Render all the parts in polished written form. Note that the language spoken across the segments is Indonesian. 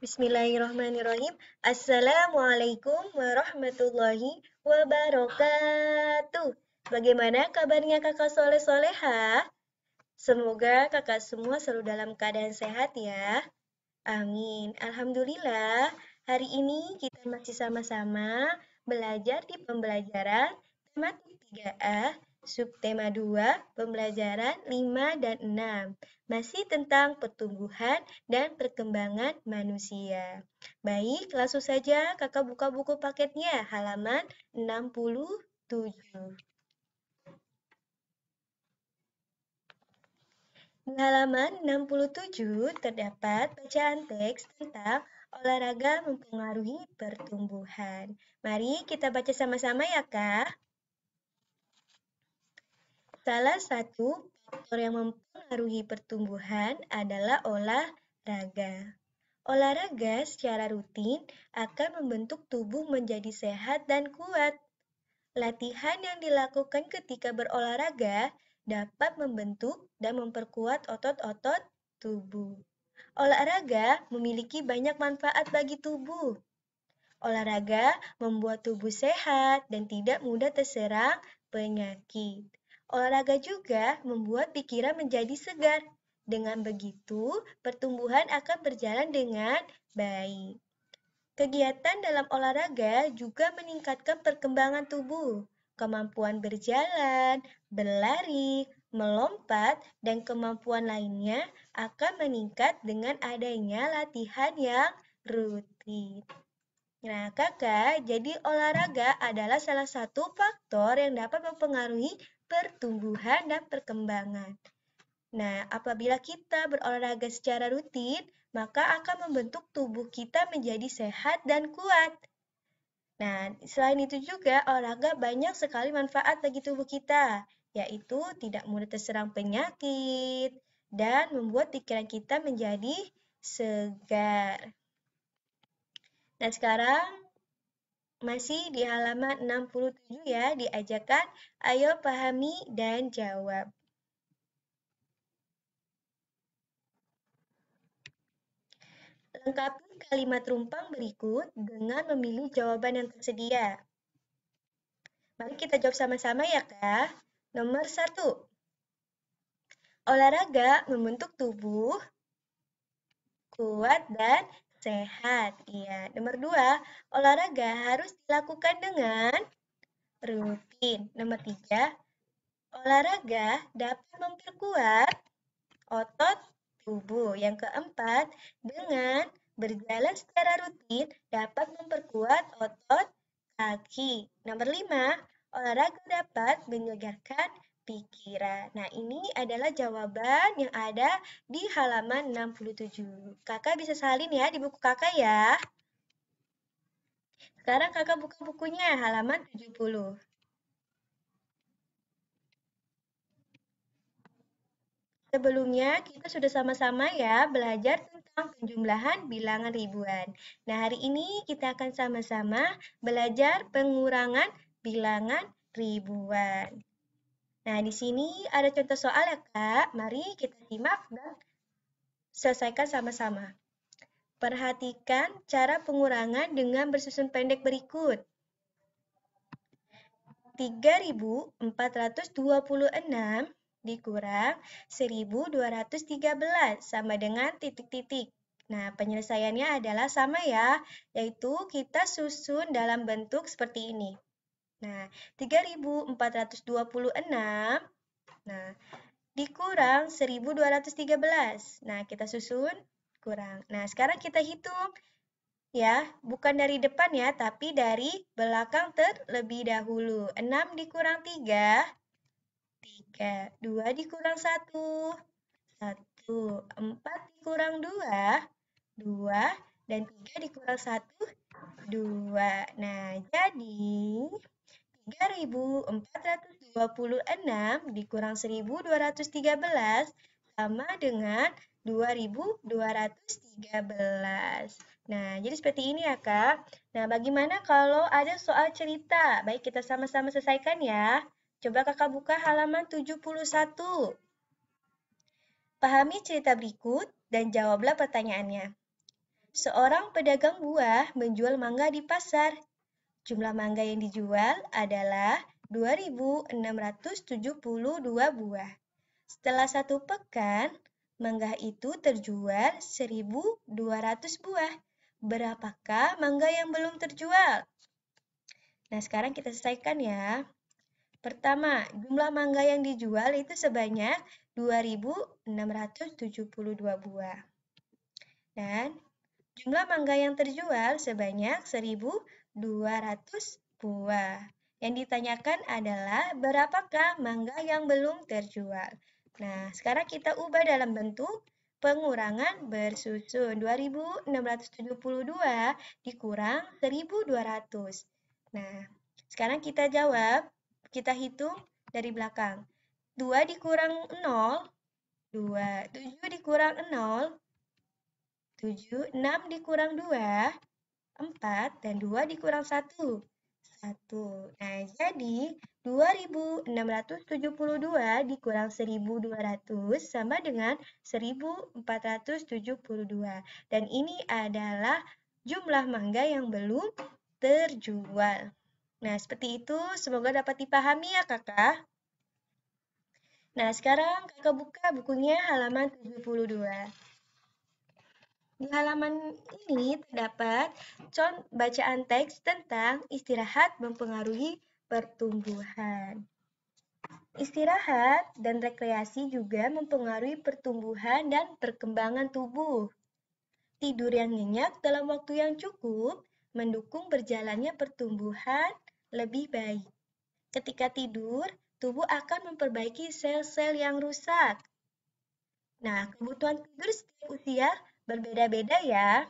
Bismillahirrahmanirrahim. Assalamualaikum warahmatullahi wabarakatuh. Bagaimana kabarnya kakak soleh-soleha? Semoga kakak semua selalu dalam keadaan sehat ya. Amin. Alhamdulillah, hari ini kita masih sama-sama belajar di pembelajaran tematik 3A, subtema 2, pembelajaran 5 dan 6. Masih tentang pertumbuhan dan perkembangan manusia. Baik, langsung saja kakak buka buku paketnya, halaman 67. Di halaman 67 terdapat bacaan teks tentang olahraga mempengaruhi pertumbuhan. Mari kita baca sama-sama ya, Kak. Salah satu faktor yang mempengaruhi pertumbuhan adalah olahraga. Olahraga secara rutin akan membentuk tubuh menjadi sehat dan kuat. Latihan yang dilakukan ketika berolahraga dapat membentuk dan memperkuat otot-otot tubuh. Olahraga memiliki banyak manfaat bagi tubuh. Olahraga membuat tubuh sehat dan tidak mudah terserang penyakit. Olahraga juga membuat pikiran menjadi segar. Dengan begitu, pertumbuhan akan berjalan dengan baik. Kegiatan dalam olahraga juga meningkatkan perkembangan tubuh. Kemampuan berjalan, berlari, melompat, dan kemampuan lainnya akan meningkat dengan adanya latihan yang rutin. Nah, kakak, jadi olahraga adalah salah satu faktor yang dapat mempengaruhi pertumbuhan dan perkembangan. Nah, apabila kita berolahraga secara rutin, maka akan membentuk tubuh kita menjadi sehat dan kuat. Nah, selain itu juga olahraga banyak sekali manfaat bagi tubuh kita, yaitu tidak mudah terserang penyakit dan membuat pikiran kita menjadi segar. Nah, sekarang masih di halaman 67 ya, diajarkan ayo pahami dan jawab. Lengkapi kalimat rumpang berikut dengan memilih jawaban yang tersedia. Mari kita jawab sama-sama ya, Kak. Nomor 1. Olahraga membentuk tubuh kuat dan sehat. Iya. Nomor 2. Olahraga harus dilakukan dengan rutin. Nomor 3. Olahraga dapat memperkuat otot tubuh. Yang keempat, dengan berjalan secara rutin dapat memperkuat otot kaki. Nomor 5, olahraga dapat menyegarkan pikiran. Nah, ini adalah jawaban yang ada di halaman 67. Kakak bisa salin ya di buku kakak ya. Sekarang kakak buka bukunya halaman 70. Sebelumnya, kita sudah sama-sama ya belajar tentang penjumlahan bilangan ribuan. Nah, hari ini kita akan sama-sama belajar pengurangan bilangan ribuan. Nah, di sini ada contoh soal ya, Kak. Mari kita simak dan selesaikan sama-sama. Perhatikan cara pengurangan dengan bersusun pendek berikut. 3.426 dikurang 1.213 sama dengan titik-titik. Nah, penyelesaiannya adalah sama ya, yaitu kita susun dalam bentuk seperti ini. Nah, 3.426, nah, dikurang 1.213. Nah, kita susun kurang. Nah, sekarang kita hitung. Ya, bukan dari depan ya, tapi dari belakang terlebih dahulu. 6 dikurang 3, 3. 2 dikurang 1, 1. 4 dikurang 2, 2. Dan 3 dikurang 1, 2. Nah, jadi 3.426 dikurang 1.213 sama dengan 2.213. Nah, jadi seperti ini ya, Kak. Nah, bagaimana kalau ada soal cerita? Baik, kita sama-sama selesaikan ya. Coba Kakak buka halaman 71. Pahami cerita berikut dan jawablah pertanyaannya. Seorang pedagang buah menjual mangga di pasar. Jumlah mangga yang dijual adalah 2.672 buah. Setelah 1 pekan, mangga itu terjual 1.200 buah. Berapakah mangga yang belum terjual? Nah, sekarang kita selesaikan ya. Pertama, jumlah mangga yang dijual itu sebanyak 2.672 buah. Dan jumlah mangga yang terjual sebanyak 1.200 buah. Yang ditanyakan adalah berapakah mangga yang belum terjual. Nah, sekarang kita ubah dalam bentuk pengurangan bersusun. 2.672 dikurang 1.200. Nah, sekarang kita jawab, kita hitung dari belakang. 2 dikurang 0, 2. 7 dikurang 0, 7, 6 dikurang 2, 4, dan 2 dikurang 1, 1. Nah, jadi 2.672 dikurang 1.200 sama dengan 1.472. Dan ini adalah jumlah mangga yang belum terjual. Nah, seperti itu. Semoga dapat dipahami ya, Kakak. Nah, sekarang Kakak buka bukunya halaman 72. Di halaman ini terdapat bacaan teks tentang istirahat mempengaruhi pertumbuhan. Istirahat dan rekreasi juga mempengaruhi pertumbuhan dan perkembangan tubuh. Tidur yang nyenyak dalam waktu yang cukup mendukung berjalannya pertumbuhan lebih baik. Ketika tidur, tubuh akan memperbaiki sel-sel yang rusak. Nah, kebutuhan tidur setiap usia berbeda-beda ya.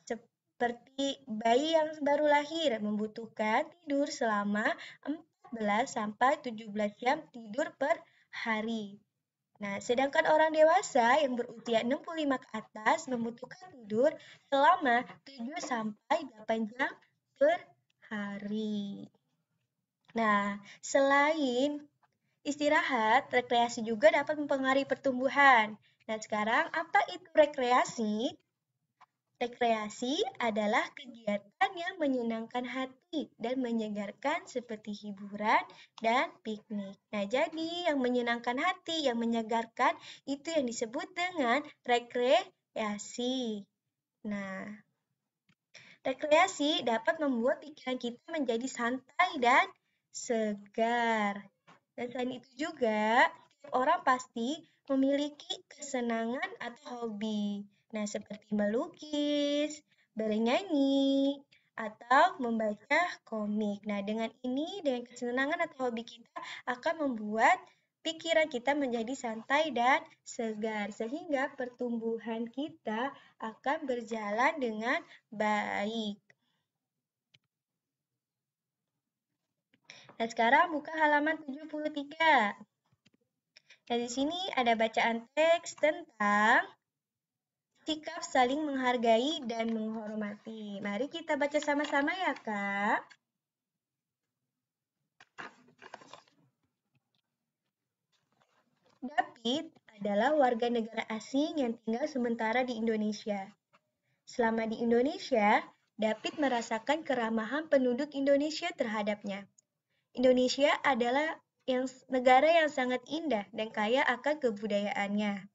Seperti bayi yang baru lahir membutuhkan tidur selama 14 sampai 17 jam tidur per hari. Nah, sedangkan orang dewasa yang berusia 65 ke atas membutuhkan tidur selama 7 sampai 8 jam per hari. Nah, selain istirahat, rekreasi juga dapat mempengaruhi pertumbuhan. Nah, sekarang apa itu rekreasi? Rekreasi adalah kegiatan yang menyenangkan hati dan menyegarkan seperti hiburan dan piknik. Nah, jadi yang menyenangkan hati, yang menyegarkan itu yang disebut dengan rekreasi. Nah, rekreasi dapat membuat pikiran kita menjadi santai dan segar. Dan selain itu juga, setiap orang pasti memiliki kesenangan atau hobi. Nah, seperti melukis, bernyanyi, atau membaca komik. Nah, dengan kesenangan atau hobi kita akan membuat pikiran kita menjadi santai dan segar, sehingga pertumbuhan kita akan berjalan dengan baik. Nah, sekarang buka halaman 73. Nah, di sini ada bacaan teks tentang sikap saling menghargai dan menghormati. Mari kita baca sama-sama ya, Kak. David adalah warga negara asing yang tinggal sementara di Indonesia. Selama di Indonesia, David merasakan keramahan penduduk Indonesia terhadapnya. Indonesia adalah negara yang sangat indah dan kaya akan kebudayaannya.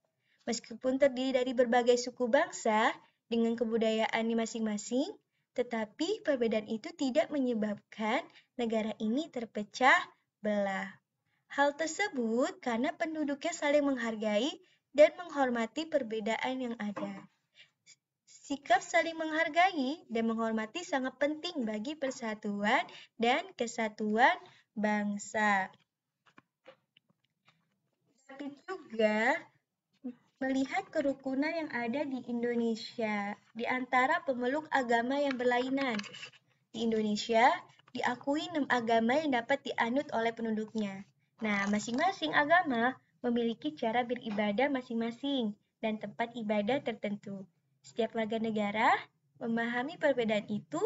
Meskipun terdiri dari berbagai suku bangsa dengan kebudayaannya masing-masing, tetapi perbedaan itu tidak menyebabkan negara ini terpecah belah. Hal tersebut karena penduduknya saling menghargai dan menghormati perbedaan yang ada. Sikap saling menghargai dan menghormati sangat penting bagi persatuan dan kesatuan bangsa. Tapi juga melihat kerukunan yang ada di Indonesia di antara pemeluk agama yang berlainan. Di Indonesia, diakui 6 agama yang dapat dianut oleh penduduknya. Nah, masing-masing agama memiliki cara beribadah masing-masing dan tempat ibadah tertentu. Setiap warga negara memahami perbedaan itu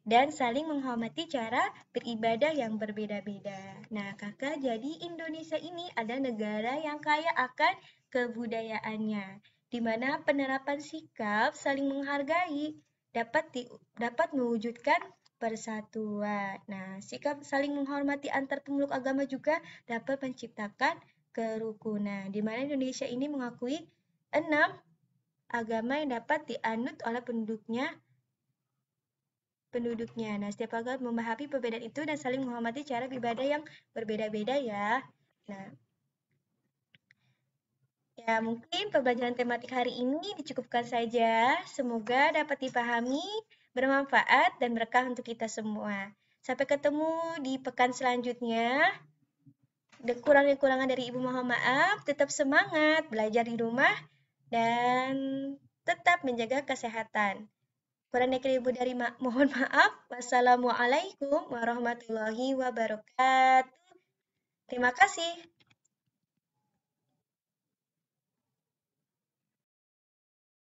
dan saling menghormati cara beribadah yang berbeda-beda. Nah, Kakak, jadi Indonesia ini adalah negara yang kaya akan kebudayaannya. di mana penerapan sikap saling menghargai dapat mewujudkan persatuan. Nah, sikap saling menghormati antar pemeluk agama juga dapat menciptakan kerukunan, di mana Indonesia ini mengakui 6 agama yang dapat dianut oleh penduduknya. Nah, setiap agama memahami perbedaan itu dan saling menghormati cara beribadah yang berbeda-beda ya. Nah, ya, mungkin pembelajaran tematik hari ini dicukupkan saja. Semoga dapat dipahami, bermanfaat, dan berkah untuk kita semua. Sampai ketemu di pekan selanjutnya. Kekurangan dari Ibu mohon maaf. Tetap semangat belajar di rumah dan tetap menjaga kesehatan. Kurang dari Ibu mohon maaf. Wassalamualaikum warahmatullahi wabarakatuh. Terima kasih.